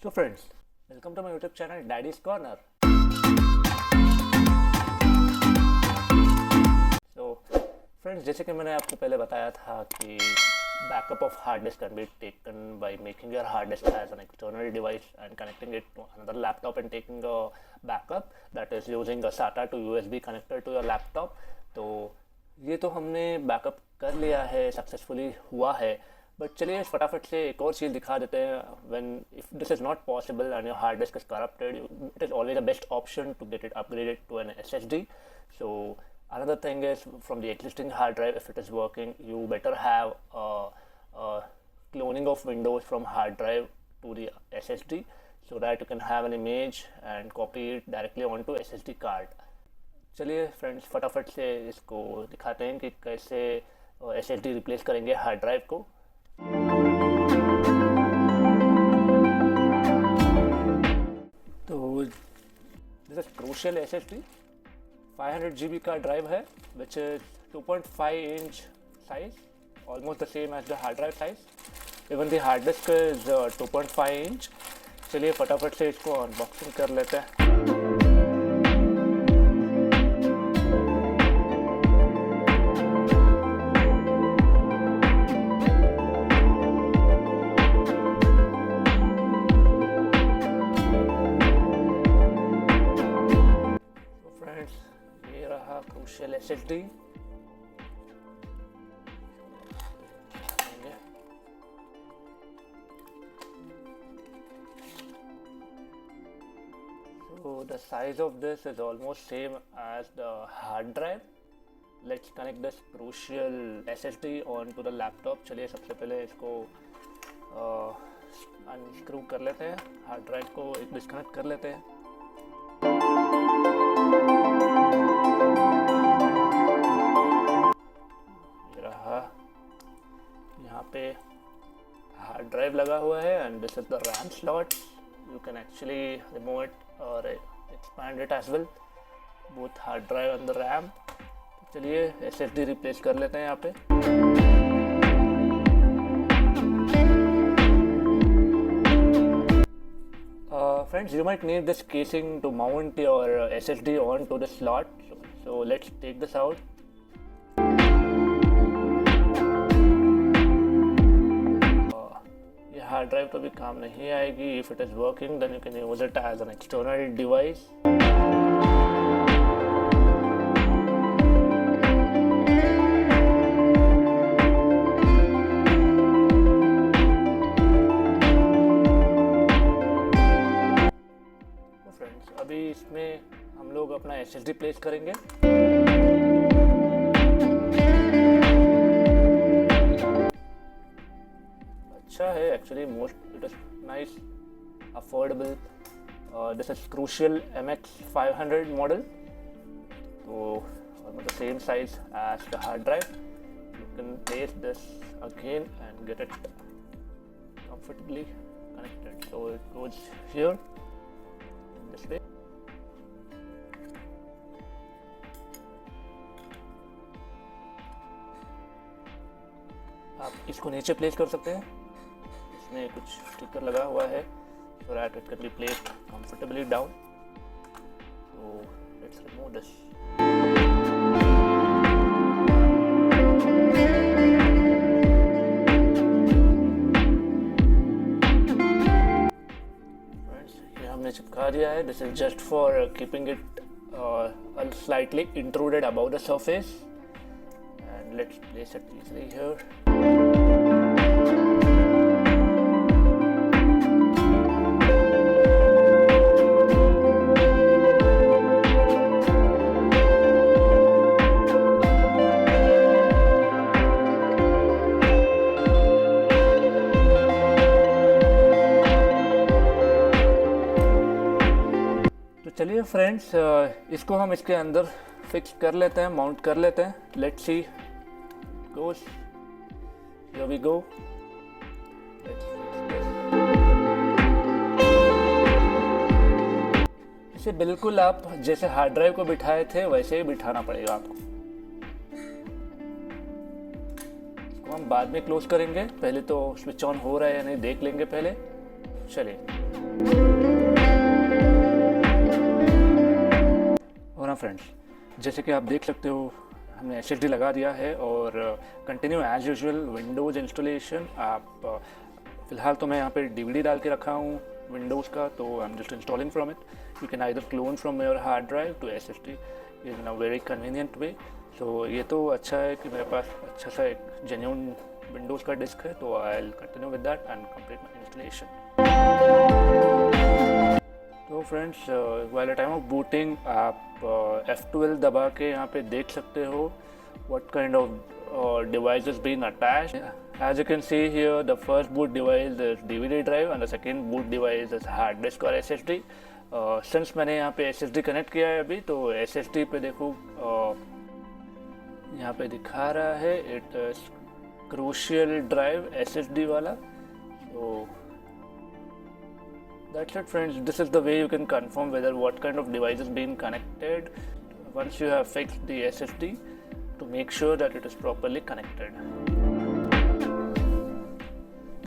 So friends, welcome to my YouTube channel Daddy's Corner. So friends, जैसे कि मैंने आपको पहले बताया था कि backup of hard disk can be taken by making your hard disk as an external device and connecting it to another laptop and taking a backup, that is using a SATA to USB connector to your laptop. तो ये तो हमने backup कर लिया है, successfully हुआ है. But चलिए फटाफट से एक और चीज़ दिखा देते हैं. When if this is not possible and your hard disk is corrupted, it is always the best option to get it upgraded to an SSD. So another thing is, from the existing hard drive, if it is working, you better have a cloning of Windows from hard drive to the SSD so that you can have an image and copy it directly onto SSD card. चलिए friends फटाफट से इसको दिखाते हैं कि कैसे SSD replace करेंगे hard drive को. तो this is Crucial SSD 500 GB का ड्राइव है, which is 2.5 inch size, almost the same as the hard drive size. Even the hard disk is 2.5 inch. चलिए फटाफट से इसको अनबॉक्सिंग कर लेते हैं. ये रहा crucial SSD. So the size of this is almost same as the hard drive. Let's connect this crucial SSD onto the laptop. चलिए सबसे पहले इसको अनस्क्रू कर लेते हैं, हार्ड ड्राइव को एक डिस्कनेक्ट कर लेते हैं. यहाँ पे हार्ड ड्राइव लगा हुआ है and this is the RAM slot. You can actually remove it और expand it as well, both hard drive and the RAM. चलिए SSD रिप्लेस कर लेते हैं यहाँ पे. Friends, you might need this casing to mount your SSD onto the slot. So let's take this out. ये hard drive तो भी काम नहीं आएगी. If it is working, then you can use it as an external device. अभी इसमें हम लोग अपना SSD प्लेस करेंगे. अच्छा है actually, most it is nice, affordable. This is crucial MX 500 model, तो almost the same size as the hard drive. You can place this again and get it comfortably connected. So it goes here in this way. आप इसको नीचे place कर सकते हैं. इसमें कुछ sticker लगा हुआ है so that it can be placed comfortably down. So let's remove this. Friends, ये हमने चिपका दिया है. This is just for keeping it slightly intruded above the surface. And let's place it easily here. तो चलिए फ्रेंड्स, इसको हम इसके अंदर फिक्स कर लेते हैं, माउंट कर लेते हैं. Let's see goes. Here we go. इसे बिल्कुल आप जैसे हार्ड ड्राइव को बिठाए थे वैसे ही बिठाना पड़ेगा आपको. इसको हम बाद में क्लोज करेंगे, पहले तो स्विच ऑन हो रहा है या नहीं देख लेंगे पहले. चलिए। और हाँ फ्रेंड्स, जैसे कि आप देख सकते हो हमने SSD लगा दिया है और continue as usual Windows installation. आप फ़िलहाल तो मैं यहाँ पे DVD डाल के रखा हूँ विंडोज़ का, तो I am just installing from it. You can either clone from your hard drive to SSD in a very convenient way. So ये तो अच्छा है कि मेरे पास अच्छा सा एक जेन्युइन विंडोज़ का डिस्क है, तो I will continue with that and complete my installation. तो friends, while time of booting आप F12 दबा के यहाँ पे देख सकते हो what kind of device is being attached. As you can see here, the first boot device is DVD drive and the second boot device is hard disk और SSD. Since मैंने यहाँ पे SSD कनेक्ट किया है अभी, तो SSD पे देखो यहाँ पे दिखा रहा है it is crucial drive SSD वाला। So that's it friends, this is the way you can confirm whether what kind of device is being connected once you have fixed the SSD to make sure that it is properly connected.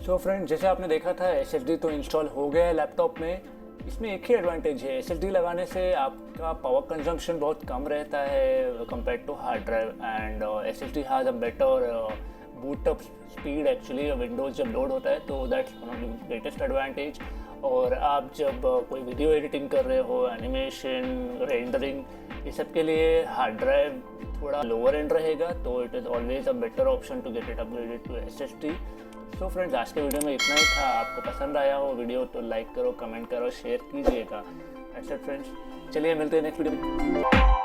So friends, जैसे आपने देखा था SSD तो install हो गया है laptop में। इसमें एक ही एडवांटेज है, SSD लगाने से आपका पावर कंजम्पशन बहुत कम रहता है compare to hard drive and SSD has a better boot up speed actually. Windows जब लोड होता है तो that's one of the greatest advantage. और आप जब कोई वीडियो एडिटिंग कर रहे हो, एनिमेशन, रेंडरिंग, ये सब के लिए हार्ड ड्राइव थोड़ा लोअर एंड रहेगा, तो it is always a better option to get it upgraded to SSD। So friends, आज के वीडियो में इतना ही था। आपको पसंद आया हो वीडियो तो लाइक करो, कमेंट करो, शेयर कीजिएगा। दैट्स इट फ्रेंड्स, चलिए मिलते हैं नेक्स्ट वीडियो में।